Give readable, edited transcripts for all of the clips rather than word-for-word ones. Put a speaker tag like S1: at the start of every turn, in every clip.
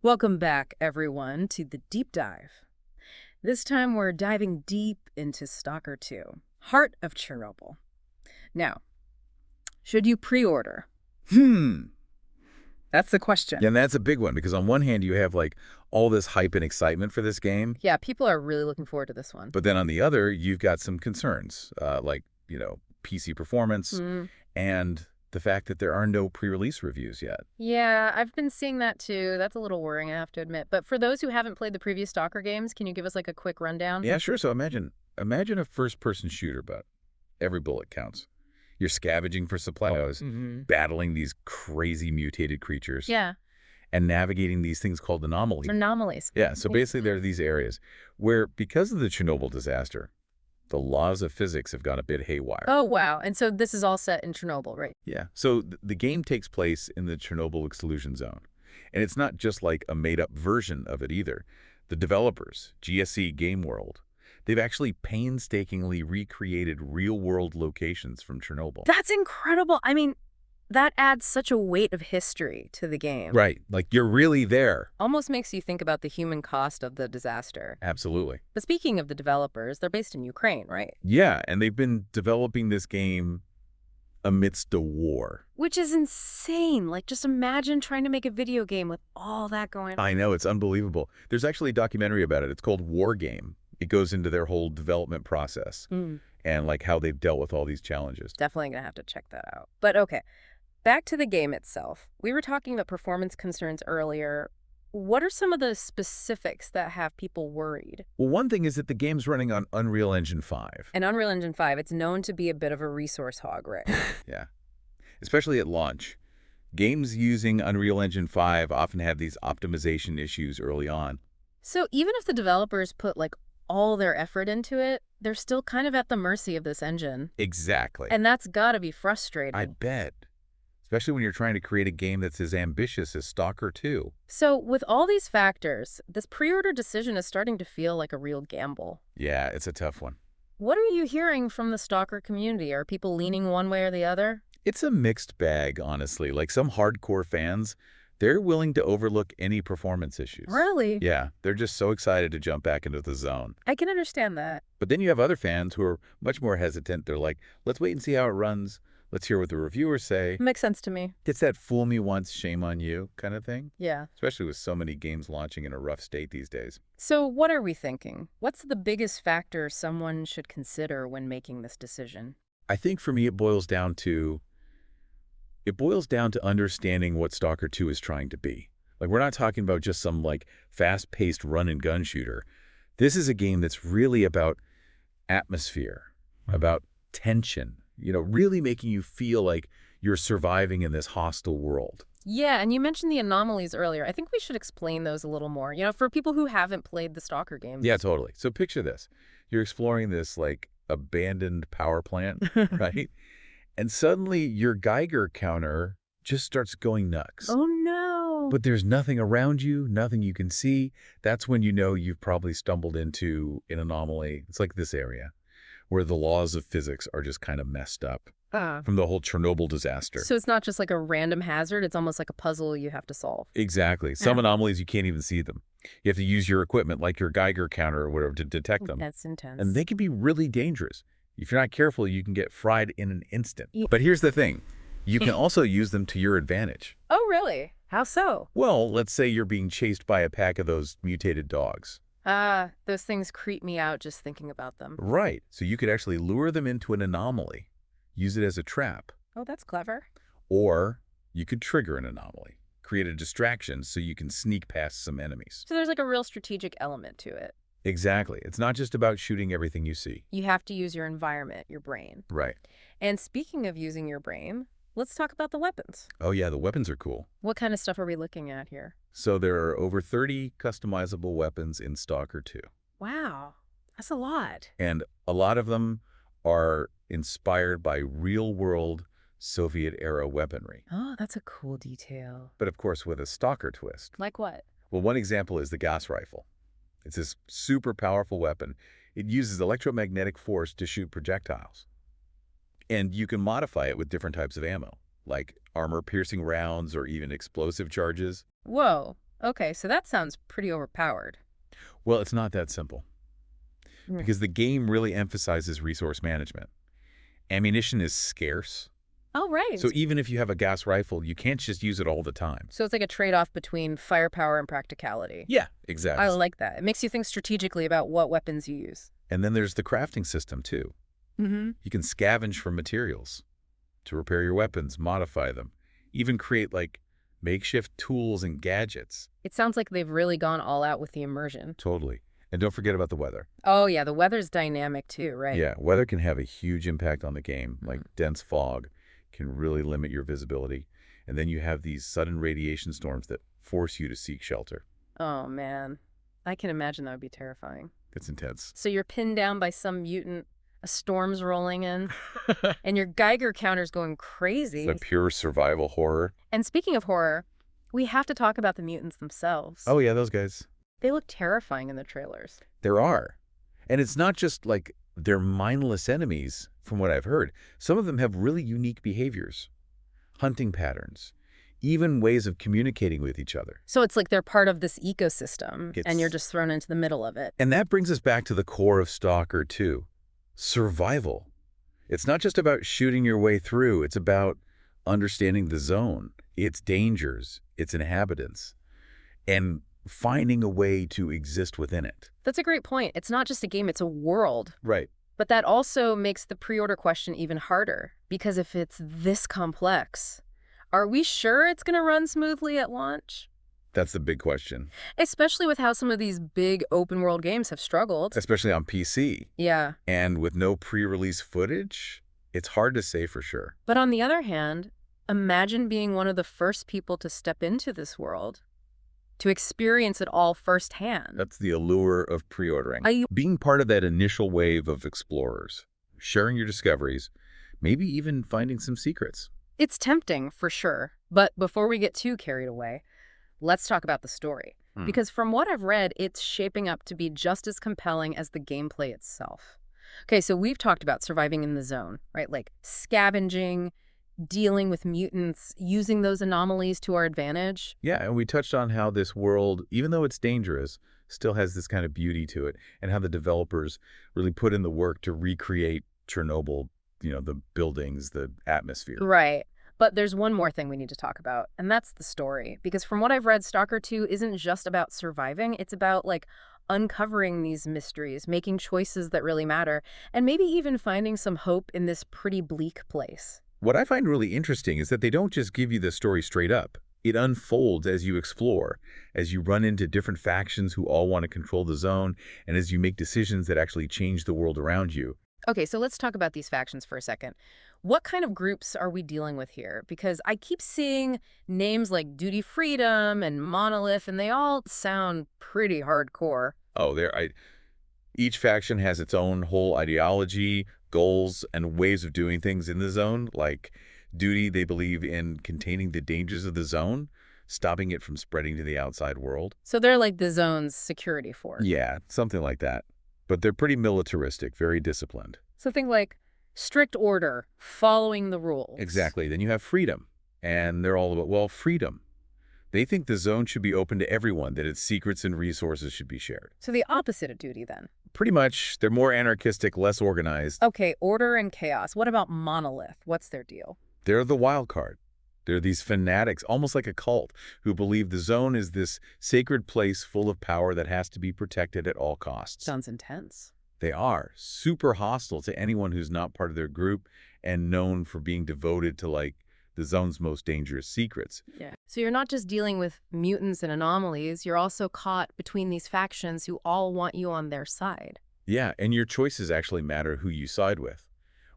S1: Welcome back, everyone, to the deep dive. This time we're diving deep into Stalker 2, Heart of Chernobyl. Now, should you pre-order?
S2: Hmm.
S1: That's the question.
S2: Yeah, and that's a big one because on one hand you have like all this hype and excitement for this game,
S1: Yeah, people are really looking forward to this one.
S2: but then on the other you've got some concerns, like, PC performance and the fact that there are no pre-release reviews yet.
S1: Yeah, I've been seeing that too. That's a little worrying, I have to admit. But for those who haven't played the previous Stalker games, can you give us like a quick rundown?
S2: Yeah, sure. So imagine a first-person shooter, but every bullet counts. You're scavenging for supplies, battling these crazy mutated creatures,
S1: Yeah,
S2: and navigating these things called anomalies.
S1: anomalies.
S2: Yeah, so basically there are these areas where, because of the Chernobyl disaster, the laws of physics have gone a bit haywire.
S1: Oh, wow. And so this is all set in Chernobyl, right?
S2: Yeah, so the game takes place in the Chernobyl Exclusion Zone. And it's not just like a made-up version of it either. The developers, GSC Game World, they've actually painstakingly recreated real-world locations from Chernobyl.
S1: That's incredible. I mean, that adds such a weight of history to the game.
S2: Right, like you're really there.
S1: Almost makes you think about the human cost of the disaster.
S2: Absolutely.
S1: But speaking of the developers, they're based in Ukraine, right?
S2: Yeah, and they've been developing this game amidst a war.
S1: Which is insane. Like, just imagine trying to make a video game with all that going on.
S2: I know, it's unbelievable. There's actually a documentary about it. It's called War Game. It goes into their whole development process and like how they've dealt with all these challenges.
S1: Definitely gonna have to check that out. But okay, back to the game itself. We were talking about performance concerns earlier. What are some of the specifics that have people worried?
S2: Well, one thing is that the game's running on Unreal Engine 5.
S1: And Unreal Engine 5, it's known to be a bit of a resource hog, right?
S2: Yeah, especially at launch. Games using Unreal Engine 5 often have these optimization issues early on.
S1: So even if the developers put like all their effort into it, they're still kind of at the mercy of this engine.
S2: Exactly.
S1: And that's gotta be frustrating.
S2: I bet. Especially when you're trying to create a game that's as ambitious as Stalker 2.
S1: So with all these factors, this pre-order decision is starting to feel like a real gamble.
S2: Yeah, it's a tough one.
S1: What are you hearing from the Stalker community? Are people leaning one way or the other?
S2: It's a mixed bag, honestly. Like some hardcore fans, they're willing to overlook any performance issues.
S1: Really?
S2: Yeah, they're just so excited to jump back into the zone.
S1: I can understand that.
S2: But then you have other fans who are much more hesitant. They're like, let's wait and see how it runs. Let's hear what the reviewers say.
S1: Makes sense to me.
S2: It's that fool me once, shame on you kind of thing.
S1: Yeah.
S2: Especially with so many games launching in a rough state these days.
S1: So what are we thinking? What's the biggest factor someone should consider when making this decision?
S2: I think for me it boils down to understanding what Stalker 2 is trying to be. Like, we're not talking about just some like fast-paced run-and-gun shooter. This is a game that's really about atmosphere, about tension, really making you feel like you're surviving in this hostile world.
S1: Yeah, and you mentioned the anomalies earlier. I think we should explain those a little more, for people who haven't played the Stalker games.
S2: Yeah, totally. So picture this. You're exploring this like abandoned power plant, right? And suddenly your Geiger counter just starts going nuts.
S1: Oh, no.
S2: But there's nothing around you, nothing you can see. That's when you know you've probably stumbled into an anomaly. It's like this area where the laws of physics are just kind of messed up from the whole Chernobyl disaster.
S1: So it's not just like a random hazard. It's almost like a puzzle you have to solve.
S2: Exactly. Some anomalies, you can't even see them. You have to use your equipment, like your Geiger counter or whatever, to detect them.
S1: That's intense.
S2: And they can be really dangerous. If you're not careful, you can get fried in an instant.
S1: Yeah.
S2: But here's the thing. You can also use them to your advantage.
S1: Oh, really? How so?
S2: Well, let's say you're being chased by a pack of those mutated dogs.
S1: Those things creep me out just thinking about them.
S2: Right. So you could actually lure them into an anomaly, use it as a trap.
S1: Oh, that's clever.
S2: Or you could trigger an anomaly, create a distraction so you can sneak past some enemies.
S1: So there's like a real strategic element to it.
S2: Exactly. It's not just about shooting everything you see.
S1: You have to use your environment, your brain.
S2: Right.
S1: And speaking of using your brain, let's talk about the weapons.
S2: Oh yeah, the weapons are cool.
S1: What kind of stuff are we looking at here?
S2: So there are over 30 customizable weapons in Stalker 2.
S1: Wow, that's a lot.
S2: And a lot of them are inspired by real-world Soviet-era weaponry.
S1: Oh, that's a cool detail.
S2: But of course with a Stalker twist.
S1: Like what?
S2: Well, one example is the gas rifle. It's this super powerful weapon. It uses electromagnetic force to shoot projectiles. And you can modify it with different types of ammo, like armor-piercing rounds or even explosive charges.
S1: Whoa, Okay, so that sounds pretty overpowered.
S2: Well, it's not that simple,
S1: Mm.
S2: because the game really emphasizes resource management. Ammunition is scarce,
S1: Oh, right.
S2: so even if you have a gas rifle, you can't just use it all the time.
S1: So it's like a trade-off between firepower and practicality.
S2: Yeah,
S1: I
S2: exactly.
S1: like that. It makes you think strategically about what weapons you use.
S2: And then there's the crafting system, too.
S1: Mm-hmm.
S2: You can scavenge for materials to repair your weapons, modify them, even create, like, makeshift tools and gadgets.
S1: It sounds like they've really gone all out with the immersion.
S2: Totally. And don't forget about the weather.
S1: Oh, yeah, the weather's dynamic too, right?
S2: Yeah, weather can have a huge impact on the game, like dense fog can really limit your visibility. And then you have these sudden radiation storms that force you to seek shelter.
S1: Oh, man. I can imagine that would be terrifying.
S2: It's intense.
S1: So you're pinned down by some mutant, a storm's rolling in, and your Geiger counter's going crazy.
S2: It's a pure survival horror.
S1: And speaking of horror, we have to talk about the mutants themselves.
S2: Oh, yeah, those guys.
S1: They look terrifying in the trailers.
S2: There are. And it's not just like they're mindless enemies, from what I've heard. Some of them have really unique behaviors, hunting patterns, even ways of communicating with each other.
S1: So it's like they're part of this ecosystem, and you're just thrown into the middle of it.
S2: And that brings us back to the core of Stalker 2, survival. It's not just about shooting your way through. It's about understanding the zone, its dangers, its inhabitants, and finding a way to exist within it.
S1: That's a great point. It's not just a game, it's a world.
S2: Right.
S1: But that also makes the pre-order question even harder, because if it's this complex, are we sure it's going to run smoothly at launch?
S2: That's the big question.
S1: Especially with how some of these big open-world games have struggled.
S2: Especially on PC.
S1: Yeah.
S2: And with no pre-release footage, it's hard to say for sure.
S1: But on the other hand, imagine being one of the first people to step into this world, to experience it all firsthand.
S2: That's the allure of pre-ordering. Being part of that initial wave of explorers, sharing your discoveries, maybe even finding some secrets.
S1: It's tempting, for sure. But before we get too carried away, let's talk about the story. Because from what I've read, it's shaping up to be just as compelling as the gameplay itself. Okay, so we've talked about surviving in the zone, right? Like scavenging, dealing with mutants, using those anomalies to our advantage.
S2: Yeah, and we touched on how this world, even though it's dangerous, still has this kind of beauty to it, and how the developers really put in the work to recreate Chernobyl, the buildings, the atmosphere.
S1: Right. But there's one more thing we need to talk about, and that's the story. Because from what I've read, Stalker 2 isn't just about surviving. It's about, like, uncovering these mysteries, making choices that really matter, and maybe even finding some hope in this pretty bleak place.
S2: What I find really interesting is that they don't just give you the story straight up. It unfolds as you explore, as you run into different factions who all want to control the zone, and as you make decisions that actually change the world around you.
S1: Okay, so let's talk about these factions for a second. What kind of groups are we dealing with here? Because I keep seeing names like Duty Freedom and Monolith, and they all sound pretty hardcore.
S2: Oh, each faction has its own whole ideology, goals, and ways of doing things in the zone. Like Duty, they believe in containing the dangers of the zone, stopping it from spreading to the outside world.
S1: So they're like the zone's security force.
S2: Yeah, something like that. But they're pretty militaristic, very disciplined.
S1: Something like strict order, following the rules.
S2: Exactly. Then you have Freedom, and they're all about, well, freedom. They think the zone should be open to everyone, that its secrets and resources should be shared.
S1: So the opposite of Duty, then.
S2: Pretty much. They're more anarchistic, less organized.
S1: Okay, order and chaos. What about Monolith? What's their deal?
S2: They're the wild card. They're these fanatics, almost like a cult, who believe the zone is this sacred place full of power that has to be protected at all costs.
S1: Sounds intense.
S2: They are super hostile to anyone who's not part of their group, and known for being devoted to, like, the zone's most dangerous secrets.
S1: Yeah. So you're not just dealing with mutants and anomalies, you're also caught between these factions who all want you on their side.
S2: Yeah, and your choices actually matter who you side with.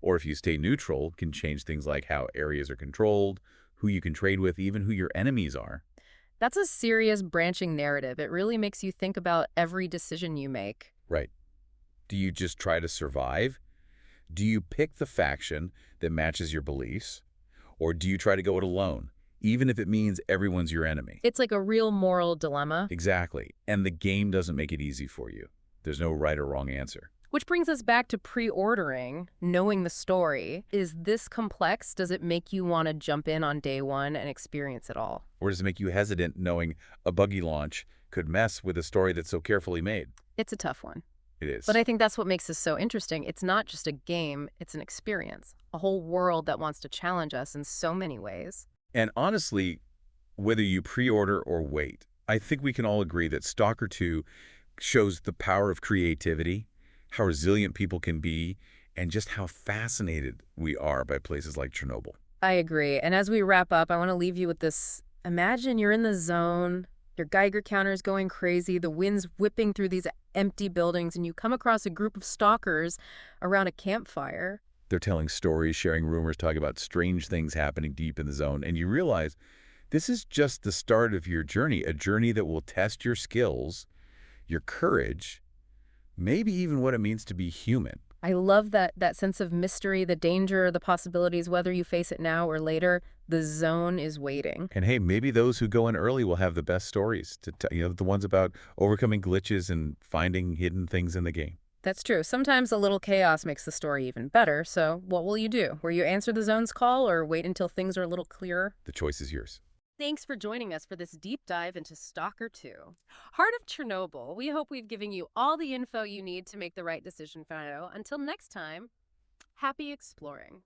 S2: Or if you stay neutral, it can change things like how areas are controlled, who you can trade with, even who your enemies are.
S1: That's a serious branching narrative. It really makes you think about every decision you make.
S2: Right. Do you just try to survive? Do you pick the faction that matches your beliefs? Or do you try to go it alone, even if it means everyone's your enemy?
S1: It's like a real moral dilemma.
S2: Exactly. And the game doesn't make it easy for you. There's no right or wrong answer.
S1: Which brings us back to pre-ordering, knowing the story. Is this complex? Does it make you want to jump in on day one and experience it all?
S2: Or does it make you hesitant knowing a buggy launch could mess with a story that's so carefully made?
S1: It's a tough one.
S2: It is.
S1: But I think that's what makes this so interesting. It's not just a game, it's an experience. A whole world that wants to challenge us in so many ways.
S2: And honestly, whether you pre-order or wait, I think we can all agree that Stalker 2 shows the power of creativity, how resilient people can be, and just how fascinated we are by places like Chernobyl.
S1: I agree. And as we wrap up, I want to leave you with this. Imagine you're in the zone, your Geiger counter is going crazy, the wind's whipping through these empty buildings, and you come across a group of stalkers around a campfire.
S2: They're telling stories, sharing rumors, talking about strange things happening deep in the zone, and you realize this is just the start of your journey, a journey that will test your skills, your courage, maybe even what it means to be human.
S1: I love that sense of mystery, the danger, the possibilities, whether you face it now or later, the zone is waiting.
S2: And hey, maybe those who go in early will have the best stories to tell, the ones about overcoming glitches and finding hidden things in the game.
S1: That's true. Sometimes a little chaos makes the story even better, so what will you do? Will you answer the zone's call or wait until things are a little clearer?
S2: The choice is yours.
S1: Thanks for joining us for this deep dive into Stalker 2. Heart of Chernobyl, we hope we've given you all the info you need to make the right decision, Fido. Until next time, happy exploring.